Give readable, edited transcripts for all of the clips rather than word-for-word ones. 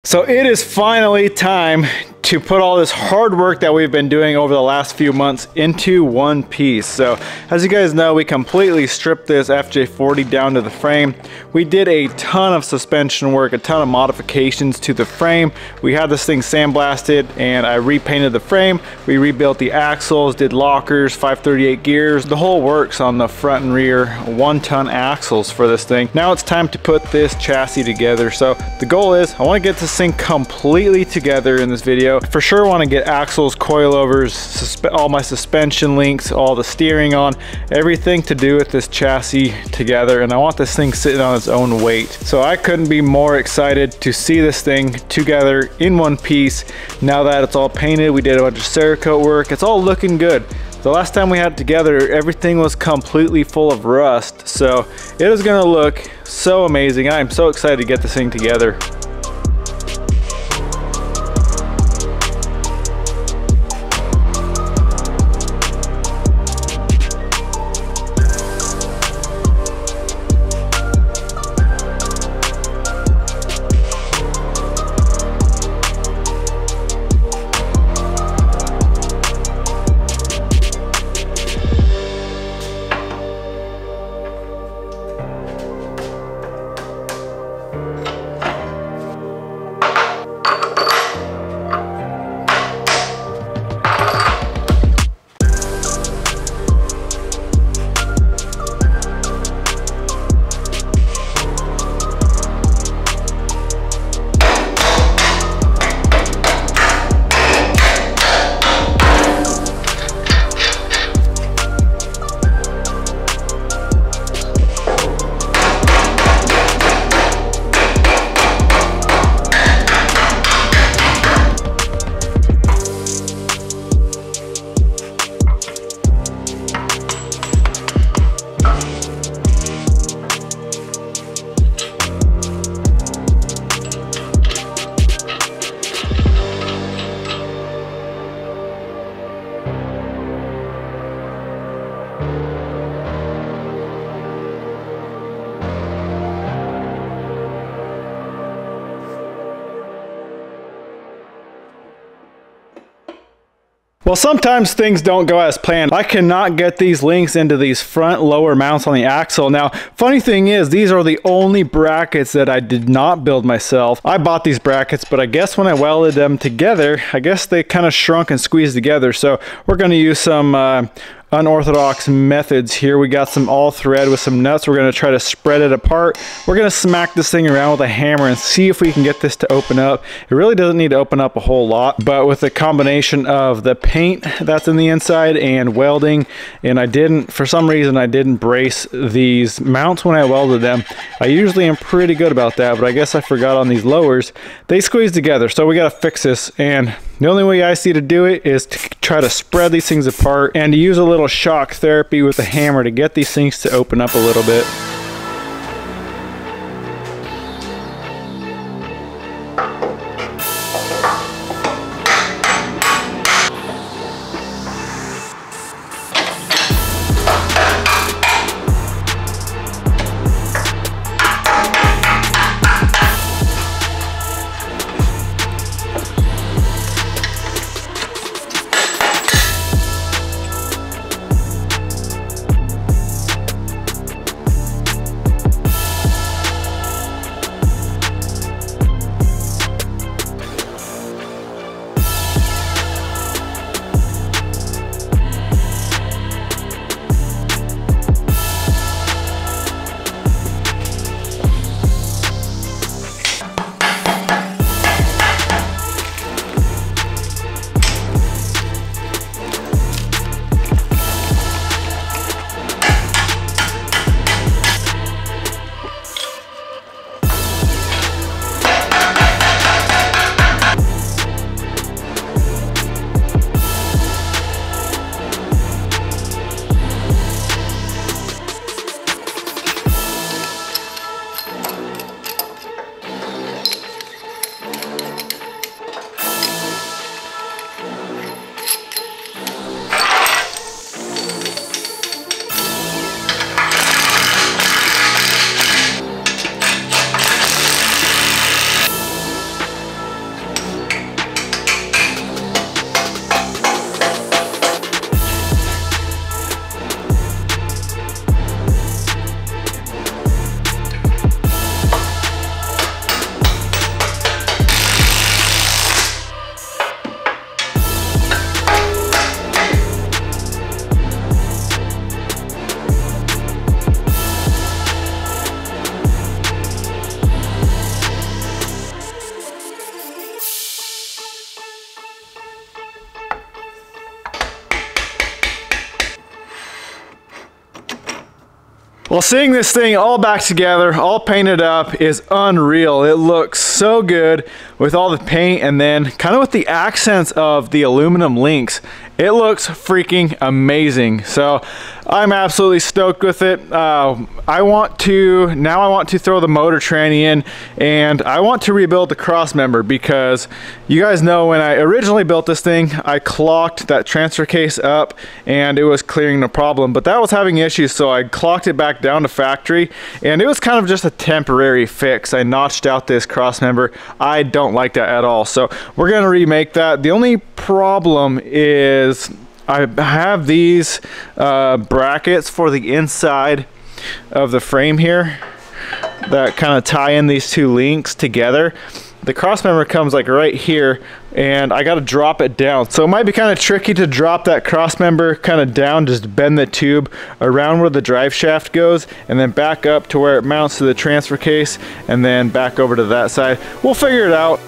So it is finally time to put all this hard work that we've been doing over the last few months into one piece. So as you guys know, we completely stripped this FJ40 down to the frame. We did a ton of suspension work, a ton of modifications to the frame. We had this thing sandblasted and I repainted the frame. We rebuilt the axles, did lockers, 538 gears, the whole works on the front and rear 1-ton axles for this thing. Now it's time to put this chassis together. So the goal is I want to get this thing completely together in this video. For sure want to get axles, coilovers, all my suspension links, all the steering on, everything to do with this chassis together, and I want this thing sitting on its own weight. So I couldn't be more excited to see this thing together in one piece. Now that it's all painted, we did a bunch of Cerakote work, it's all looking good. The last time we had it together, everything was completely full of rust, so it is going to look so amazing. I am so excited to get this thing together. Well, sometimes things don't go as planned. I cannot get these links into these front lower mounts on the axle. Now, funny thing is, these are the only brackets that I did not build myself. I bought these brackets, but I guess when I welded them together, I guess they kind of shrunk and squeezed together. So we're going to use some unorthodox methods here. We got some all thread with some nuts. We're going to try to spread it apart. We're going to smack this thing around with a hammer and see if we can get this to open up. It really doesn't need to open up a whole lot, but with the combination of the paint that's in the inside and welding, and for some reason I didn't brace these mounts when I welded them. I usually am pretty good about that, but I guess I forgot on these lowers. They squeeze together, so we got to fix this, and the only way I see to do it is to try to spread these things apart and to use a little shock therapy with a hammer to get these things to open up a little bit. Well, seeing this thing all back together, all painted up is unreal. It looks so good with all the paint and then kind of with the accents of the aluminum links. It looks freaking amazing. So I'm absolutely stoked with it. I want to throw the motor tranny in, and I want to rebuild the cross member because you guys know when I originally built this thing, I clocked that transfer case up and it was clearing the problem, but that was having issues, so I clocked it back down to factory, and it was kind of just a temporary fix. I notched out this cross member. I don't like that at all, so we're gonna remake that. The only problem is I have these brackets for the inside of the frame here that kind of tie in these two links together. The cross member comes like right here, and I got to drop it down, so it might be kind of tricky to drop that cross member kind of down, just bend the tube around where the drive shaft goes and then back up to where it mounts to the transfer case and then back over to that side. We'll figure it out.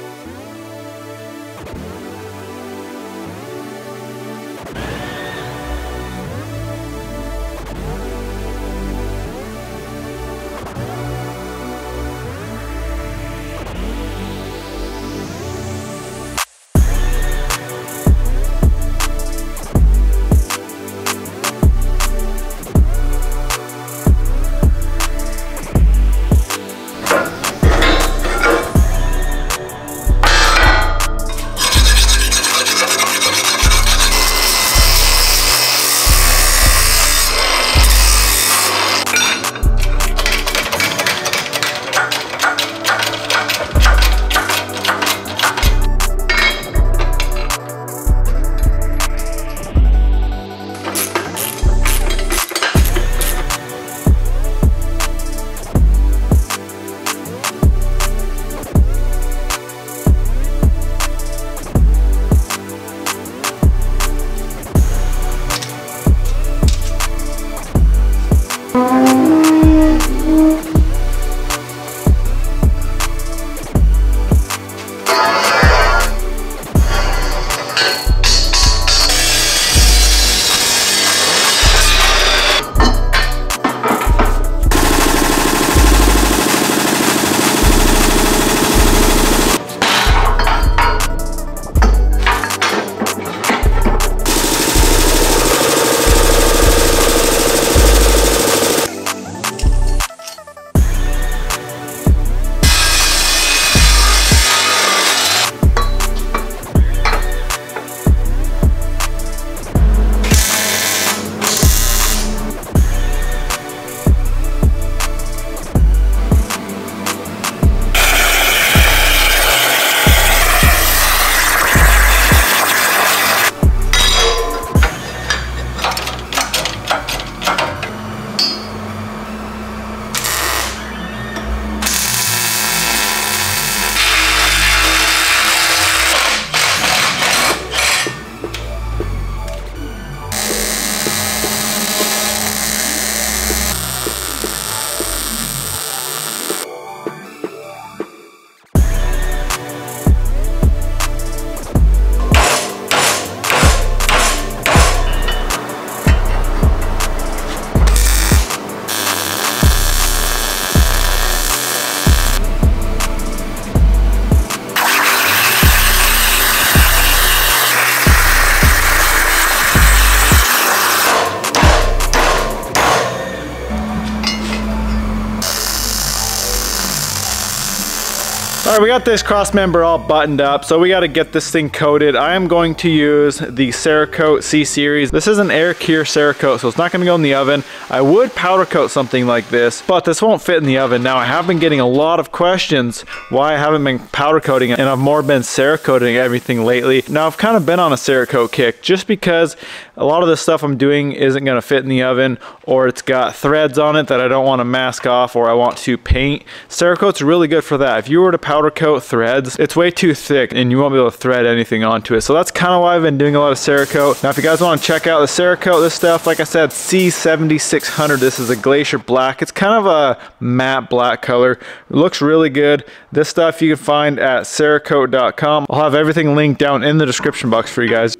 All right, we got this cross member all buttoned up, so we got to get this thing coated. I am going to use the Cerakote C-Series. This is an air cure Cerakote, so it's not going to go in the oven. I would powder coat something like this, but this won't fit in the oven. Now, I have been getting a lot of questions why I haven't been powder coating it, and I've more been Cerakoting everything lately. Now, I've kind of been on a Cerakote kick just because a lot of the stuff I'm doing isn't going to fit in the oven, or it's got threads on it that I don't want to mask off, or I want to paint. Cerakote's really good for that. If you were to powder coat threads, it's way too thick and you won't be able to thread anything onto it. So that's kind of why I've been doing a lot of Cerakote. Now, if you guys want to check out the Cerakote, this stuff, like I said, C7600. This is a glacier black. It's kind of a matte black color. It looks really good. This stuff you can find at cerakote.com. I'll have everything linked down in the description box for you guys.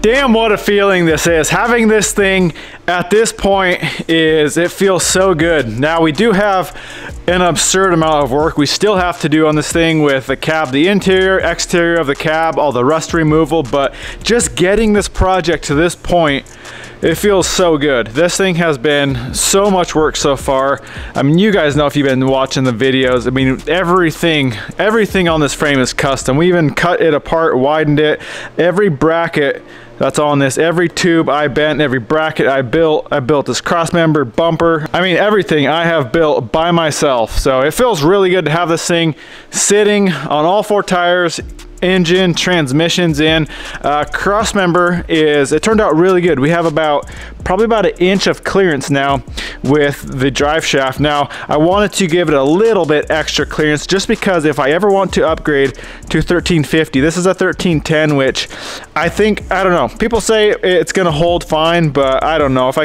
Damn, what a feeling this is. Having this thing at this point it feels so good. Now we do have an absurd amount of work we still have to do on this thing with the cab, the interior, exterior of the cab, all the rust removal, but just getting this project to this point, it feels so good. This thing has been so much work so far. I mean, you guys know if you've been watching the videos, I mean, everything on this frame is custom. We even cut it apart, widened it. Every bracket that's on this, every tube I bent, every bracket I built this cross member, bumper. I mean, everything I have built by myself. So it feels really good to have this thing sitting on all 4 tires, engine, transmissions in. Cross member it turned out really good. We have probably about 1 inch of clearance now with the drive shaft. Now I wanted to give it a little bit extra clearance just because if I ever want to upgrade to 1350, this is a 1310, which I don't know, people say it's gonna hold fine, but I don't know. If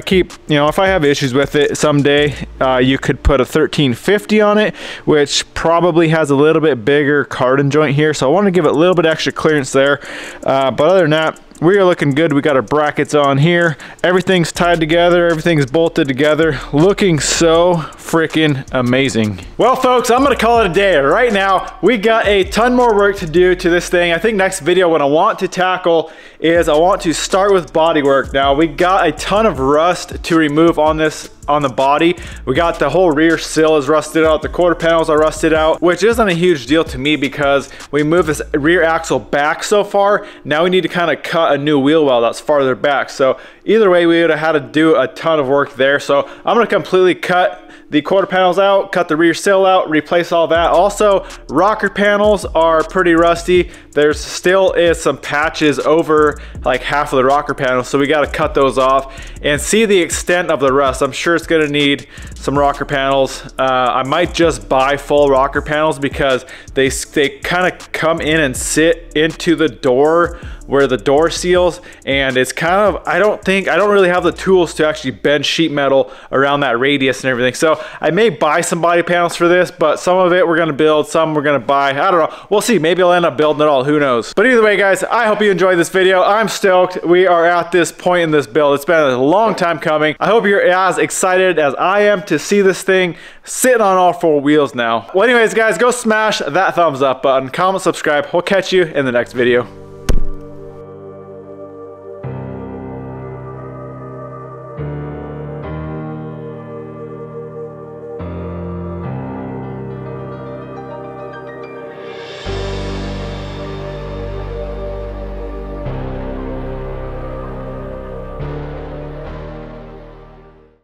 I have issues with it someday, you could put a 1350 on it, which probably has a little bit bigger cardan joint here, so I want to give it a little bit extra clearance there, but other than that, we are looking good. We got our brackets on here, everything's tied together, everything's bolted together, looking so freaking amazing. Well folks, I'm gonna call it a day. Right now we got a ton more work to do to this thing. I think next video what I want to tackle is I want to start with body work. Now we got a ton of rust to remove on the body. We got the whole rear sill is rusted out, the quarter panels are rusted out, which isn't a huge deal to me because we moved this rear axle back so far. Now we need to kind of cut a new wheel well that's farther back. So either way, we would have had to do a ton of work there. So I'm gonna completely cut the quarter panels out, cut the rear sill out, replace all that. Also, rocker panels are pretty rusty. There still is some patches over like half of the rocker panels, so we got to cut those off and see the extent of the rust. I'm sure it's going to need some rocker panels. I might just buy full rocker panels because they kind of come in and sit into the door where the door seals, and it's kind of, I don't really have the tools to actually bend sheet metal around that radius and everything. So I may buy some body panels for this, but some of it we're gonna build, some we're gonna buy. I don't know, we'll see. Maybe I'll end up building it all, who knows. But either way guys, I hope you enjoyed this video. I'm stoked we are at this point in this build. It's been a long time coming. I hope you're as excited as I am to see this thing sitting on all 4 wheels now. Well anyways guys, go smash that thumbs up button, comment, subscribe. We'll catch you in the next video.